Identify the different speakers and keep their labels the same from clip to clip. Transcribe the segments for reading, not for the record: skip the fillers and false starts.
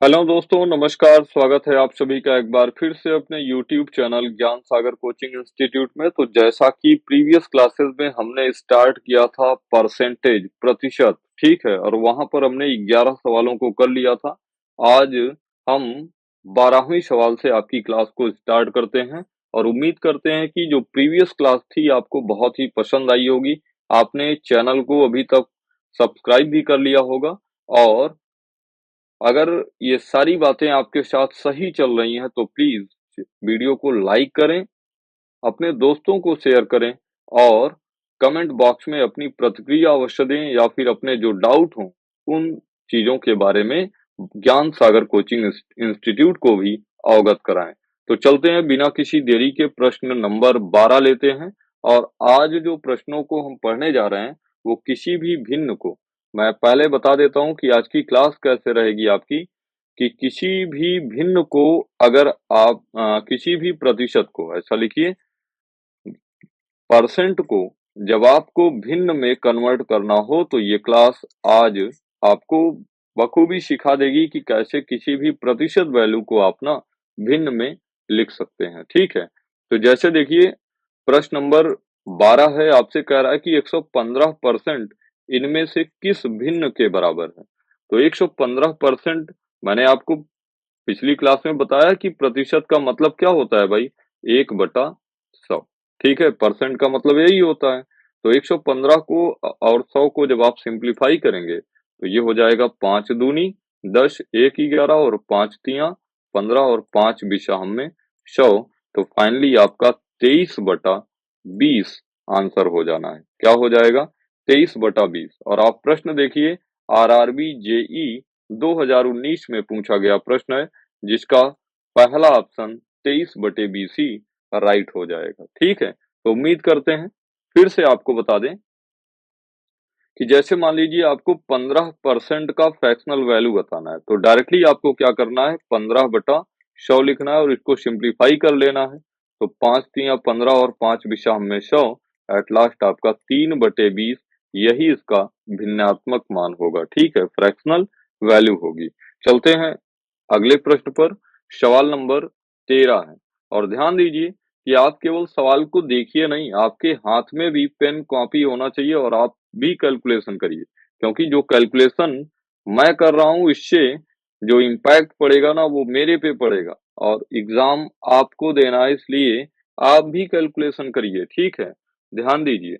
Speaker 1: Hello दोस्तों, नमस्कार। स्वागत है आप सभी का एक बार फिर से अपने यूट्यूब चैनल ज्ञान सागर कोचिंग इंस्टीट्यूट में। तो जैसा कि प्रीवियस क्लासेस में हमने स्टार्ट किया था परसेंटेज प्रतिशत, ठीक है, और वहां पर हमने 11 सवालों को कर लिया था। आज हम 12वीं सवाल से आपकी क्लास को स्टार्ट करते हैं और उम्मीद करते हैं कि जो प्रीवियस क्लास थी आपको बहुत ही पसंद आई होगी। आपने चैनल को अभी तक सब्सक्राइब भी कर लिया होगा और अगर ये सारी बातें आपके साथ सही चल रही हैं तो प्लीज वीडियो को लाइक करें, अपने दोस्तों को शेयर करें और कमेंट बॉक्स में अपनी प्रतिक्रिया अवश्य दें या फिर अपने जो डाउट हों उन चीजों के बारे में ज्ञान सागर कोचिंग इंस्टीट्यूट को भी अवगत कराएं। तो चलते हैं, बिना किसी देरी के प्रश्न नंबर 12 लेते हैं। और आज जो प्रश्नों को हम पढ़ने जा रहे हैं वो किसी भी भिन्न को, मैं पहले बता देता हूं कि आज की क्लास कैसे रहेगी आपकी, कि किसी भी भिन्न को अगर आप किसी भी प्रतिशत को ऐसा लिखिए, परसेंट को जब आपको भिन्न में कन्वर्ट करना हो तो ये क्लास आज आपको बखूबी सिखा देगी कि कैसे किसी भी प्रतिशत वैल्यू को आप ना भिन्न में लिख सकते हैं। ठीक है, तो जैसे देखिए, प्रश्न नंबर 12 है, आपसे कह रहा है कि 115% इनमें से किस भिन्न के बराबर है। तो 115% मैंने आपको पिछली क्लास में बताया कि प्रतिशत का मतलब क्या होता है भाई, 1/100। ठीक है, परसेंट का मतलब यही होता है। तो 115 को और 100 को जब आप सिंप्लीफाई करेंगे तो ये हो जाएगा 5 दूनी 10, 1 11 और 5 तिया 15 और 5 बिशाह में 100। तो फाइनली आपका 23/20 आंसर हो जाना है। क्या हो जाएगा? 23/20। और आप प्रश्न देखिए, आरआरबी जेई 2019 में पूछा गया प्रश्न है, जिसका पहला ऑप्शन 23/20 ही राइट हो जाएगा। ठीक है, तो उम्मीद करते हैं, फिर से आपको बता दें कि जैसे मान लीजिए आपको 15% का फ्रैक्शनल वैल्यू बताना है, तो डायरेक्टली आपको क्या करना है, 15/100 लिखना है और इसको सिंप्लीफाई कर लेना है। तो 5 तिया 15 और 5 बिशा में 100, एट लास्ट आपका 3/20 यही इसका भिन्नात्मक मान होगा। ठीक है, फ्रैक्शनल वैल्यू होगी। चलते हैं अगले प्रश्न पर। सवाल नंबर 13 है और ध्यान दीजिए कि आप केवल सवाल को देखिए नहीं, आपके हाथ में भी पेन कॉपी होना चाहिए और आप भी कैलकुलेशन करिए, क्योंकि जो कैलकुलेशन मैं कर रहा हूं इससे जो इम्पैक्ट पड़ेगा ना वो मेरे पे पड़ेगा और एग्जाम आपको देना है, इसलिए आप भी कैलकुलेशन करिए। ठीक है, ध्यान दीजिए,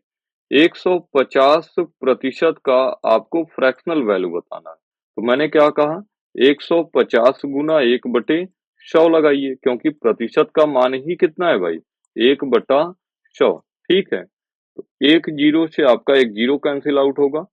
Speaker 1: 150% का आपको फ्रैक्शनल वैल्यू बताना है। तो मैंने क्या कहा, 150 गुना 1/100 लगाइए, क्योंकि प्रतिशत का मान ही कितना है भाई, 1/100। ठीक है, तो एक जीरो से आपका एक जीरो कैंसिल आउट होगा,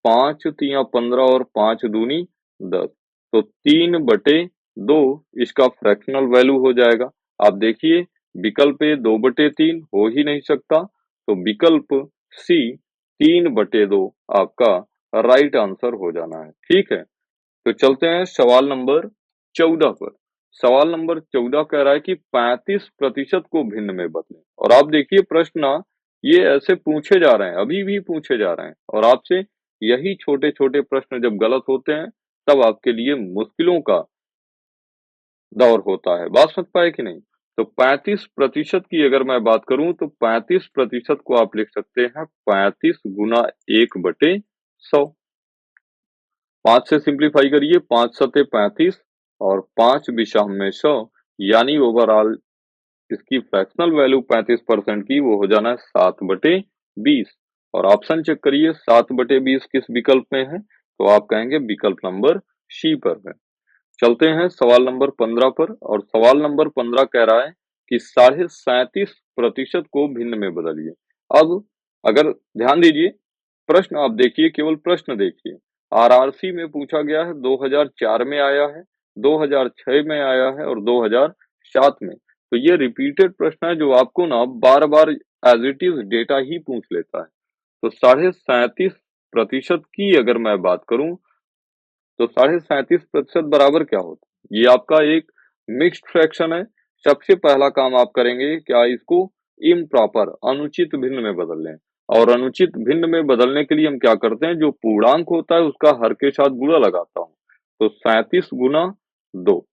Speaker 1: 5 तिया 15 और 5 दूनी 10। तो 3/2 इसका फ्रैक्शनल वैल्यू हो जाएगा। आप देखिए, विकल्प ए 2/3 हो ही नहीं सकता, तो विकल्प सी 3/2 आपका राइट आंसर हो जाना है। ठीक है, तो चलते हैं सवाल नंबर 14 पर। सवाल नंबर 14 कह रहा है कि 35% को भिन्न में बदलें। और आप देखिए प्रश्न ना, ये ऐसे पूछे जा रहे हैं, अभी भी पूछे जा रहे हैं, और आपसे यही छोटे छोटे प्रश्न जब गलत होते हैं तब आपके लिए मुश्किलों का दौर होता है। बात समझ पाए कि नहीं? तो 35% की अगर मैं बात करूं तो 35% को आप लिख सकते हैं 35 गुना 1/100। 5 से सिंप्लीफाई करिए, 5 सते 35 और 5 विषम में 100, यानी ओवरऑल इसकी फ्रैक्शनल वैल्यू 35% की वो हो जाना है 7/20। और ऑप्शन चेक करिए, 7/20 किस विकल्प में है, तो आप कहेंगे विकल्प नंबर सी पर है। चलते हैं सवाल नंबर 15 पर। और सवाल नंबर 15 कह रहा है कि 37.5% को भिन्न में बदलिए। अब अगर ध्यान दीजिए, प्रश्न आप देखिए, केवल प्रश्न देखिए। आरआरसी में पूछा गया है, 2004 में आया है, 2006 में आया है और 2007 में। तो ये रिपीटेड प्रश्न है जो आपको ना बार बार एज इट इज डेटा ही पूछ लेता है। तो 37.5% की अगर मैं बात करूं तो 37.5% बराबर क्या होता है? ये आपका एक मिक्स्ड फ्रैक्शन है। सबसे पहला काम आप करेंगे क्या, इसको इम्प्रॉपर अनुचित भिन्न में बदल लें। और अनुचित भिन्न में बदलने के लिए हम क्या करते हैं, जो पूर्णांक होता है उसका हर के साथ गुणा लगाता हूँ। तो 37 गुना 2,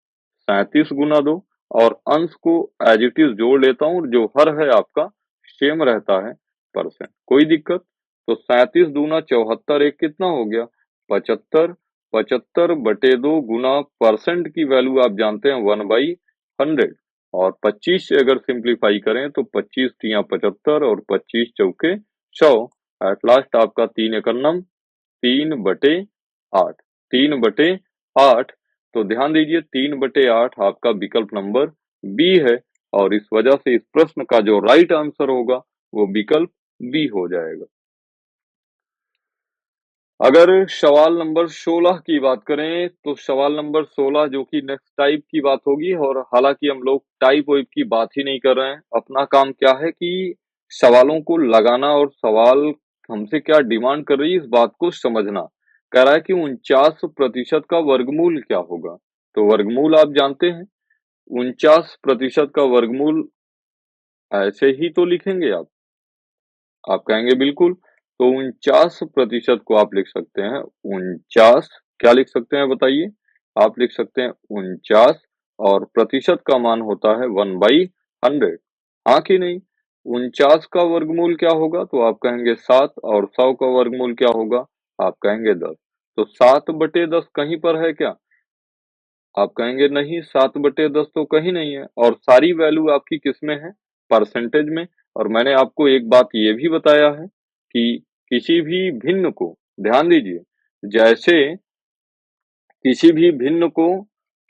Speaker 1: 37 गुना 2, और अंश को एज इट इज जोड़ लेता हूँ, जो हर है आपका सेम रहता है परसेंट, कोई दिक्कत? तो 37 दूना 74, एक कितना हो गया 75, 75 बटे 2 गुना परसेंट की वैल्यू आप जानते हैं 1/100, और 25 से अगर सिंप्लीफाई करें तो 25 तिया 75 और 25 चौके 100, एट लास्ट आपका 3 एकन्नम 3/8, 3/8। तो ध्यान दीजिए 3/8 आपका विकल्प नंबर बी है, और इस वजह से इस प्रश्न का जो राइट आंसर होगा वो विकल्प बी हो जाएगा। अगर सवाल नंबर 16 की बात करें, तो सवाल नंबर 16 जो कि नेक्स्ट टाइप की बात होगी, और हालांकि हम लोग टाइप वाइप की बात ही नहीं कर रहे हैं। अपना काम क्या है कि सवालों को लगाना, और सवाल हमसे क्या डिमांड कर रही है इस बात को समझना। कह रहा है कि 49% का वर्गमूल क्या होगा? तो वर्गमूल आप जानते हैं, 49% का वर्गमूल ऐसे ही तो लिखेंगे आप कहेंगे बिल्कुल। तो 49% को आप लिख सकते हैं 49, क्या लिख सकते हैं बताइए? आप लिख सकते हैं 49, और प्रतिशत का मान होता है 1/100, हाँ कि नहीं? 49 का वर्गमूल क्या होगा? तो आप कहेंगे 7, और 100 का वर्गमूल क्या होगा? आप कहेंगे 10। तो 7/10 कहीं पर है क्या? आप कहेंगे नहीं, 7/10 तो कहीं नहीं है, और सारी वैल्यू आपकी किसमें है? परसेंटेज में। और मैंने आपको एक बात ये भी बताया है कि किसी भी भिन्न को, ध्यान दीजिए, जैसे किसी भी भिन्न को,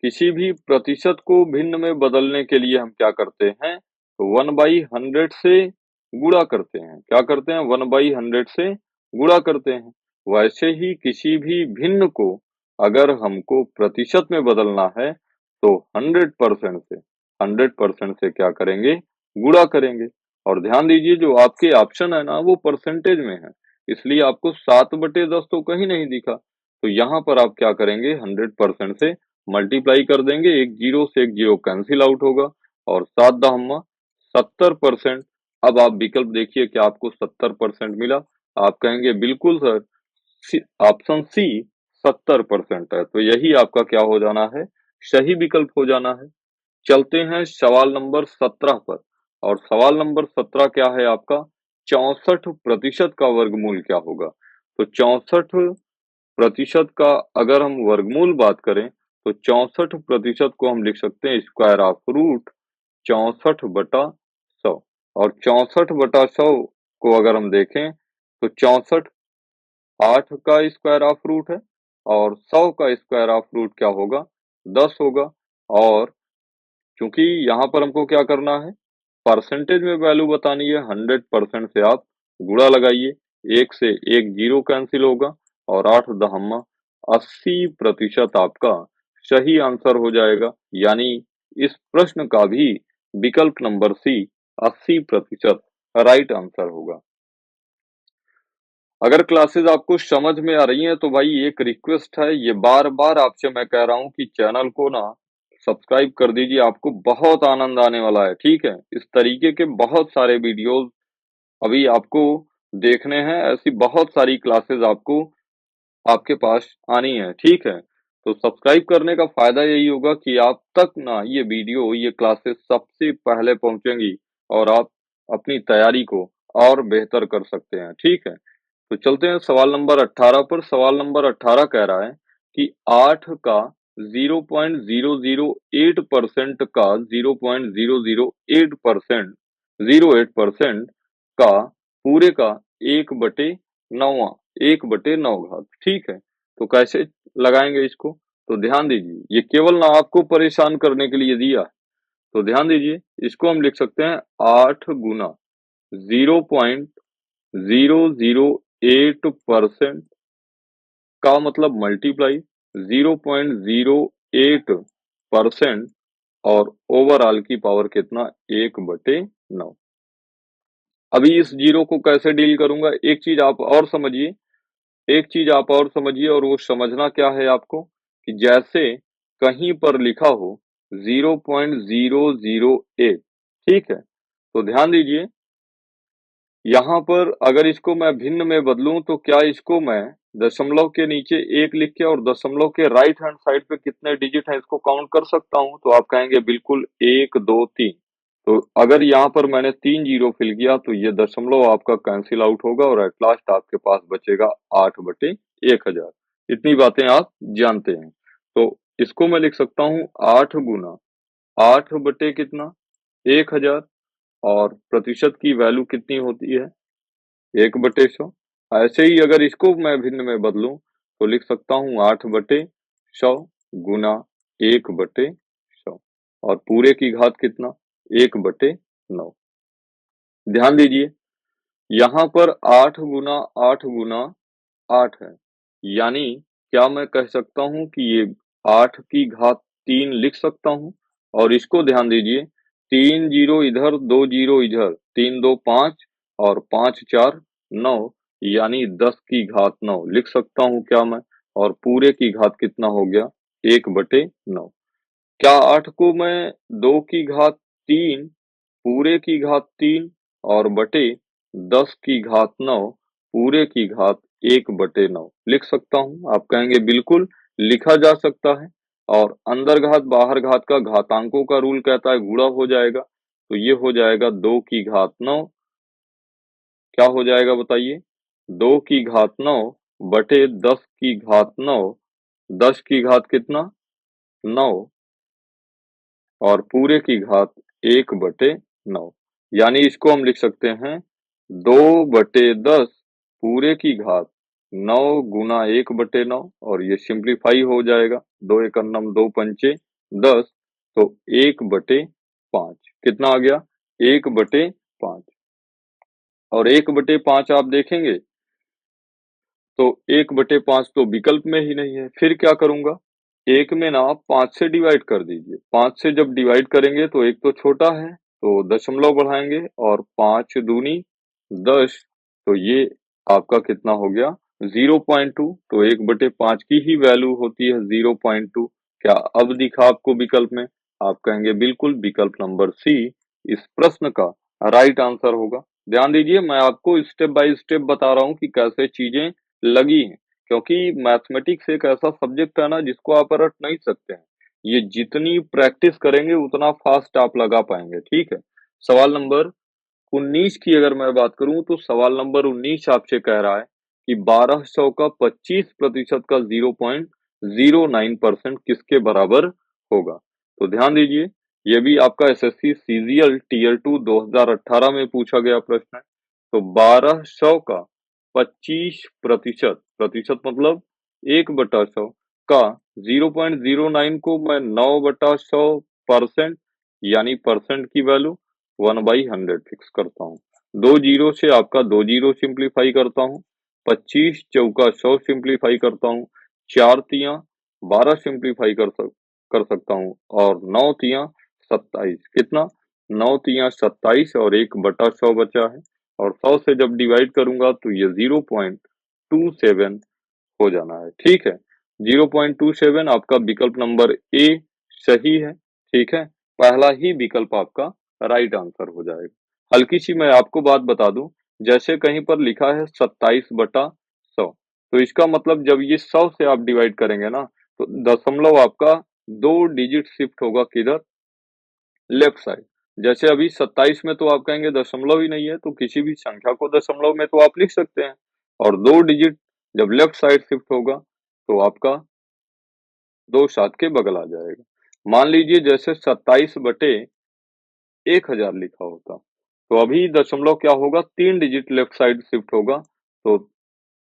Speaker 1: किसी भी प्रतिशत को भिन्न में बदलने के लिए हम क्या करते हैं? तो 1/100 से गुणा करते हैं। क्या करते हैं? 1/100 से गुणा करते हैं। वैसे ही किसी भी भिन्न को अगर हमको प्रतिशत में बदलना है तो 100% से क्या करेंगे? गुणा करेंगे। और ध्यान दीजिए जो आपके ऑप्शन है ना वो परसेंटेज में है, इसलिए आपको 7/10 तो कहीं नहीं दिखा। तो यहाँ पर आप क्या करेंगे? 100% से मल्टीप्लाई कर देंगे, एक जीरो से एक जीरो कैंसिल आउट होगा, और 7×70%। अब आप विकल्प देखिए क्या आपको 70% मिला? आप कहेंगे बिल्कुल सर, ऑप्शन सी 70% है, तो यही आपका क्या हो जाना है? सही विकल्प हो जाना है। चलते हैं सवाल नंबर 17 पर, और सवाल नंबर 17 क्या है आपका? 64% का वर्गमूल क्या होगा? तो 64% का अगर हम वर्गमूल बात करें तो 64% को हम लिख सकते हैं स्क्वायर ऑफ रूट 64/100, और 64/100 को अगर हम देखें तो 64 8 का स्क्वायर ऑफ रूट है, और 100 का स्क्वायर ऑफ रूट क्या होगा? 10 होगा। और क्योंकि यहाँ पर हमको क्या करना है? परसेंटेज में वैल्यू बतानी है, 100% से आप गुणा लगाइए, एक से एक जीरो कैंसिल होगा, और 8 दहम्मा 80% आपका सही आंसर हो जाएगा। यानी इस प्रश्न का भी विकल्प नंबर सी 80% राइट आंसर होगा। अगर क्लासेस आपको समझ में आ रही हैं तो भाई एक रिक्वेस्ट है, ये बार-बार आपसे मैं कह रहा हूँ कि चैनल को ना सब्सक्राइब कर दीजिए, आपको बहुत आनंद आने वाला है, ठीक है? इस तरीके के बहुत सारे वीडियोज़ अभी आपको देखने हैं, ऐसी बहुत सारी क्लासेस आपको आपके पास आनी है, ठीक है? तो सब्सक्राइब करने का फ़ायदा यही होगा कि आप तक ना ये वीडियो, ये क्लासेस सबसे पहले पहुँचेंगी, और आप अपनी तैयारी को और बेहतर कर सकते हैं, ठीक है? तो चलते हैं सवाल नंबर 18 पर। सवाल नंबर 18 कह रहा है कि 8 का 0.008% का 0.008% 08% का पूरे का 1/9, 1/9 घात, ठीक है? तो कैसे लगाएंगे इसको? तो ध्यान दीजिए, ये केवल ना आपको परेशान करने के लिए दिया है। तो ध्यान दीजिए, इसको हम लिख सकते हैं 8 गुना 0.008% का मतलब मल्टीप्लाई 0.08% और ओवरऑल की पावर कितना? 1/9। अभी इस जीरो को कैसे डील करूंगा? एक चीज आप और समझिए, एक चीज आप और समझिए, और वो समझना क्या है आपको कि जैसे कहीं पर लिखा हो 0.008, ठीक है? तो ध्यान दीजिए, यहाँ पर अगर इसको मैं भिन्न में बदलूं तो क्या इसको मैं दशमलव के नीचे एक लिख के और दशमलव के राइट हैंड साइड पे कितने डिजिट हैं इसको काउंट कर सकता हूँ? तो आप कहेंगे बिल्कुल 1, 2, 3। तो अगर यहाँ पर मैंने 3 जीरो फिल किया तो ये दशमलव आपका कैंसिल आउट होगा और एट लास्ट आपके पास बचेगा 8/1000। इतनी बातें आप जानते हैं। तो इसको मैं लिख सकता हूँ 8 गुना 8 बटे कितना 1000 और प्रतिशत की वैल्यू कितनी होती है 1/100। ऐसे ही अगर इसको मैं भिन्न में बदलूं तो लिख सकता हूँ 8/100 गुना 1/100 और पूरे की घात कितना 1/9। ध्यान दीजिए यहाँ पर 8 गुना 8 है, यानी क्या मैं कह सकता हूँ कि ये 8 की घात 3 लिख सकता हूँ? और इसको ध्यान दीजिए 3 जीरो इधर 2 जीरो इधर 3 2 5 और 5 4 9 यानी 10 की घात 9 लिख सकता हूँ क्या मैं? और पूरे की घात कितना हो गया 1/9। क्या 8 को मैं 2 की घात 3 पूरे की घात 3 और बटे 10 की घात 9 पूरे की घात 1/9 लिख सकता हूँ? आप कहेंगे बिल्कुल लिखा जा सकता है और अंदर घात बाहर घात का घातांकों का रूल कहता है गुणा हो जाएगा। तो ये हो जाएगा 2 की घात 9 क्या हो जाएगा बताइए? 2 की घात 9 बटे 10 की घात 9 10 की घात कितना 9 और पूरे की घात 1/9 यानी इसको हम लिख सकते हैं 2/10 पूरे की घात 9 गुना 1/9 और ये सिंप्लीफाई हो जाएगा 2 एकम 2 पंचे 10 तो 1/5 कितना आ गया 1/5 और 1/5 आप देखेंगे तो 1/5 तो विकल्प में ही नहीं है, फिर क्या करूंगा? एक में ना 5 से डिवाइड कर दीजिए। 5 से जब डिवाइड करेंगे तो एक तो छोटा है, तो दशमलव बढ़ाएंगे और 5 दूनी 10 तो ये आपका कितना हो गया 0.2 तो 1/5 की ही वैल्यू होती है 0.2। क्या अब दिखा आपको विकल्प में? आप कहेंगे बिल्कुल विकल्प नंबर सी इस प्रश्न का राइट आंसर होगा। ध्यान दीजिए मैं आपको स्टेप बाय स्टेप बता रहा हूँ कि कैसे चीजें लगी हैं, क्योंकि मैथमेटिक्स एक ऐसा सब्जेक्ट है ना जिसको आप रट नहीं सकते हैं। ये जितनी प्रैक्टिस करेंगे उतना फास्ट आप लगा पाएंगे, ठीक है। सवाल नंबर 19 की अगर मैं बात करूं तो सवाल नंबर 19 आपसे कह रहा है कि 1200 का 25% का 0.09% किसके बराबर होगा। तो ध्यान दीजिए ये भी आपका एसएससी सीजीएल टीयर 2 2018 में पूछा गया प्रश्न है। तो 1200 का 25% प्रतिशत मतलब 1/100 का 0.09 को मैं 9/100% यानी परसेंट की वैल्यू 1/100 फिक्स करता हूँ। 2 जीरो से आपका 2 जीरो सिंप्लीफाई करता हूँ। 25 चौका 100 सिंप्लीफाई करता हूँ। 4 तिया 12 सिंप्लीफाई कर सकता हूँ और 9 तिया 27 कितना 9 तिया 27 और 1/100 बचा है और 100 से जब डिवाइड करूंगा तो ये 0.27 हो जाना है, ठीक है। 0.27 आपका विकल्प नंबर ए सही है, ठीक है। पहला ही विकल्प आपका राइट आंसर हो जाएगा। हल्की सी मैं आपको बात बता दूं, जैसे कहीं पर लिखा है 27/100 तो इसका मतलब जब ये 100 से आप डिवाइड करेंगे ना तो दशमलव आपका 2 डिजिट शिफ्ट होगा किधर लेफ्ट साइड। जैसे अभी 27 में तो आप कहेंगे दशमलव ही नहीं है तो किसी भी संख्या को दशमलव में तो आप लिख सकते हैं और 2 डिजिट जब लेफ्ट साइड शिफ्ट होगा तो आपका 2 सात के बगल आ जाएगा। मान लीजिए जैसे 27/1000 लिखा होता तो अभी दशमलव क्या होगा 3 डिजिट लेफ्ट साइड शिफ्ट होगा तो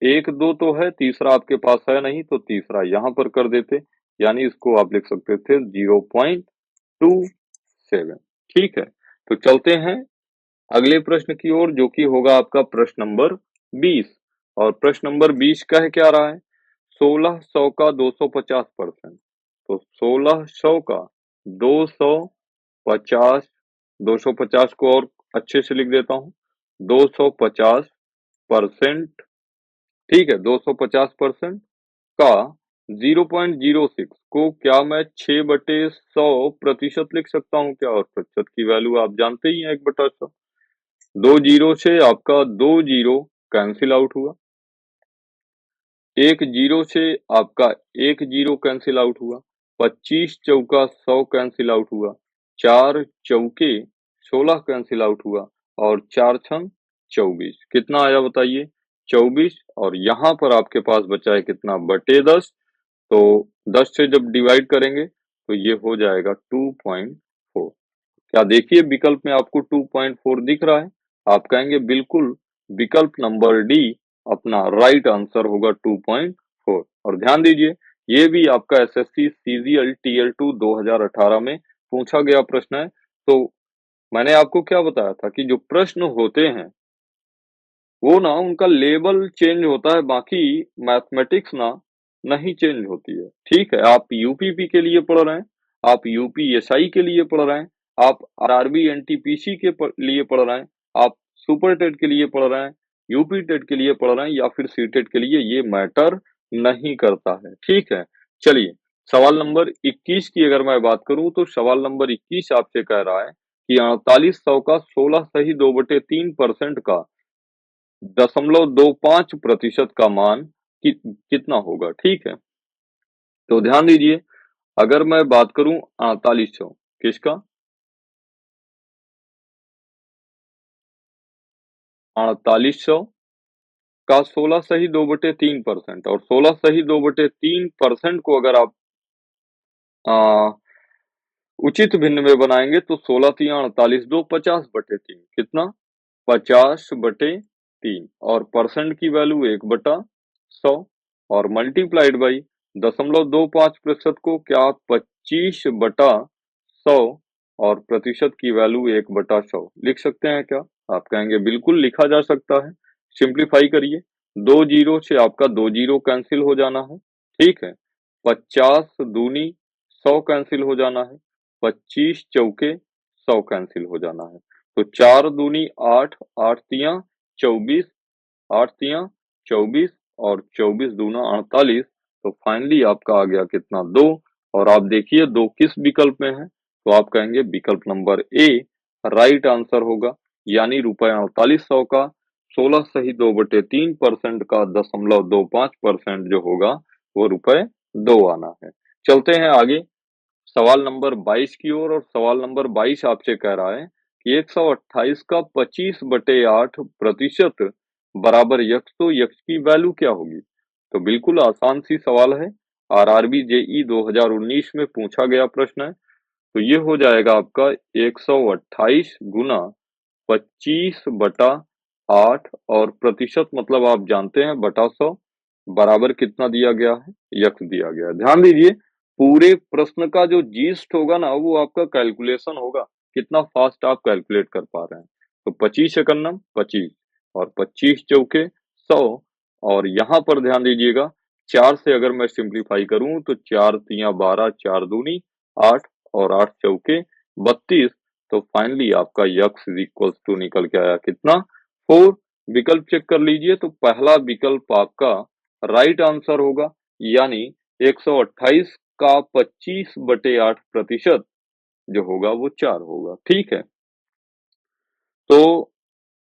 Speaker 1: 1 2 तो है तीसरा आपके पास है नहीं तो तीसरा यहाँ पर कर देते यानी इसको आप लिख सकते थे 0.27। ठीक है तो चलते हैं अगले प्रश्न की ओर जो कि होगा आपका प्रश्न नंबर 20 और प्रश्न नंबर 20 कह क्या रहा है 1600 का 250% तो 1600 का 250 250 को और अच्छे से लिख देता हूँ 250% ठीक है 250% का 0.06 को क्या मैं 6/100% लिख सकता हूँ क्या और प्रतिशत की वैल्यू आप जानते ही हैं 1/100। 2 जीरो से आपका 2 जीरो कैंसिल आउट हुआ एक जीरो से आपका एक जीरो कैंसिल आउट हुआ, 25 चौका 100 कैंसिल आउट हुआ, 4 चौके 16 कैंसिल आउट हुआ और 4 छम 24 कितना आया बताइए? 24 और यहाँ पर आपके पास बचा है कितना बटे 10 तो 10 से जब डिवाइड करेंगे तो ये हो जाएगा 2.4। क्या देखिए विकल्प में आपको 2.4 दिख रहा है? आप कहेंगे बिल्कुल विकल्प नंबर डी अपना राइट आंसर होगा 2.4 और ध्यान दीजिए ये भी आपका एसएससी सीजीएल टीएल2 2018 में पूछा गया प्रश्न है। तो मैंने आपको क्या बताया था कि जो प्रश्न होते हैं वो ना उनका लेवल चेंज होता है, बाकी मैथमेटिक्स ना नहीं चेंज होती है। ठीक है, आप यूपीपी के लिए पढ़ रहे हैं, आप यूपीएसआई के लिए पढ़ रहे हैं, आप आरआरबी एनटीपीसी के लिए पढ़ रहे हैं, आप सुपर टेट के लिए पढ़ रहे हैं, यूपी टेट के लिए पढ़ रहे हैं या फिर सीटेट के लिए, ये मैटर नहीं करता है। ठीक है, चलिए सवाल नंबर 21 की अगर मैं बात करूं तो सवाल नंबर 21 आपसे कह रहा है कि 4800 का 16 सही 2/3% का 0.25% का मान कितना होगा? ठीक है, तो ध्यान दीजिए अगर मैं बात करूं 4800 किसका 4800 का 16 सही 2/3% और 16 सही 2/3% को अगर आप आ, उचित भिन्न में बनाएंगे तो 16 तिया 48 दो 50/3 कितना 50/3 और परसेंट की वैल्यू 1/100 और मल्टीप्लाइड बाई 0.25% को क्या 25/100 और प्रतिशत की वैल्यू 1/100 लिख सकते हैं क्या? आप कहेंगे बिल्कुल लिखा जा सकता है। सिंप्लीफाई करिए, दो जीरो से आपका दो जीरो कैंसिल हो जाना है। ठीक है, 50 दूनी 100 कैंसिल हो जाना है, 25 चौके 100 कैंसिल हो जाना है। तो 4 दूनी 8, 8 तिया 24, 8 तिया 24 और 24 दूना 48 तो फाइनली आपका आ गया कितना 2 और आप देखिए 2 किस विकल्प में है तो आप कहेंगे विकल्प नंबर ए राइट आंसर होगा यानी रुपए 4800 का 16 सही 2/3% का 0.25% जो होगा वो रुपए 2 आना है। चलते हैं आगे सवाल नंबर 22 की ओर और सवाल नंबर 22 आपसे कह रहा है कि 128 का 25/8% बराबर यक्स तो यक्स की वैल्यू क्या होगी? तो बिल्कुल आसान सी सवाल है, आरआरबी जेई 2019 में पूछा गया प्रश्न है। तो ये हो जाएगा आपका 128 गुना 25/8 और प्रतिशत मतलब आप जानते हैं बटा 100 बराबर कितना दिया गया है? यक्स दिया गया है। ध्यान दीजिए पूरे प्रश्न का जो जीस्ट होगा ना वो आपका कैलकुलेशन होगा, कितना फास्ट आप कैलकुलेट कर पा रहे हैं। तो 25 एकन्नम 25 और 25 चौके 100 और यहाँ पर ध्यान दीजिएगा 4 से अगर मैं सिंप्लीफाई करूं तो 4 तिया 12, 4 दूनी 8 और 8 चौके 32 तो फाइनली आपका यक्स इज इक्वल्स टू निकल के आया कितना 4। विकल्प चेक कर लीजिए तो पहला विकल्प आपका राइट आंसर होगा यानी 128 का 25/8% जो होगा वो 4 होगा। ठीक है, तो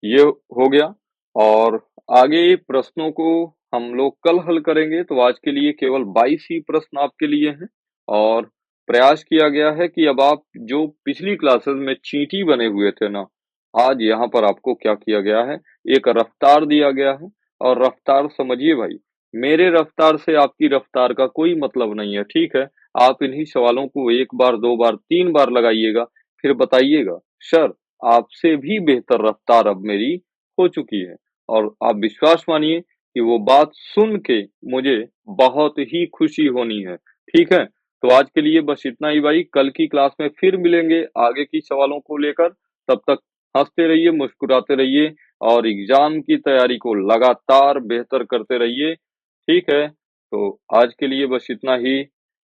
Speaker 1: ये हो गया और आगे प्रश्नों को हम लोग कल हल करेंगे तो आज के लिए केवल 22 ही प्रश्न आपके लिए हैं और प्रयास किया गया है कि अब आप जो पिछली क्लासेस में चींटी बने हुए थे ना आज यहाँ पर आपको क्या किया गया है एक रफ्तार दिया गया है और रफ्तार समझिए भाई मेरे रफ्तार से आपकी रफ्तार का कोई मतलब नहीं है। ठीक है, आप इन्हीं सवालों को एक बार दो बार तीन बार लगाइएगा फिर बताइएगा सर आपसे भी बेहतर रफ्तार अब मेरी हो चुकी है और आप विश्वास मानिए कि वो बात सुन के मुझे बहुत ही खुशी होनी है। ठीक है, तो आज के लिए बस इतना ही भाई, कल की क्लास में फिर मिलेंगे आगे की सवालों को लेकर। तब तक हंसते रहिए, मुस्कुराते रहिए और एग्जाम की तैयारी को लगातार बेहतर करते रहिए। ठीक है, तो आज के लिए बस इतना ही।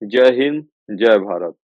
Speaker 1: जय हिंद, जय भारत।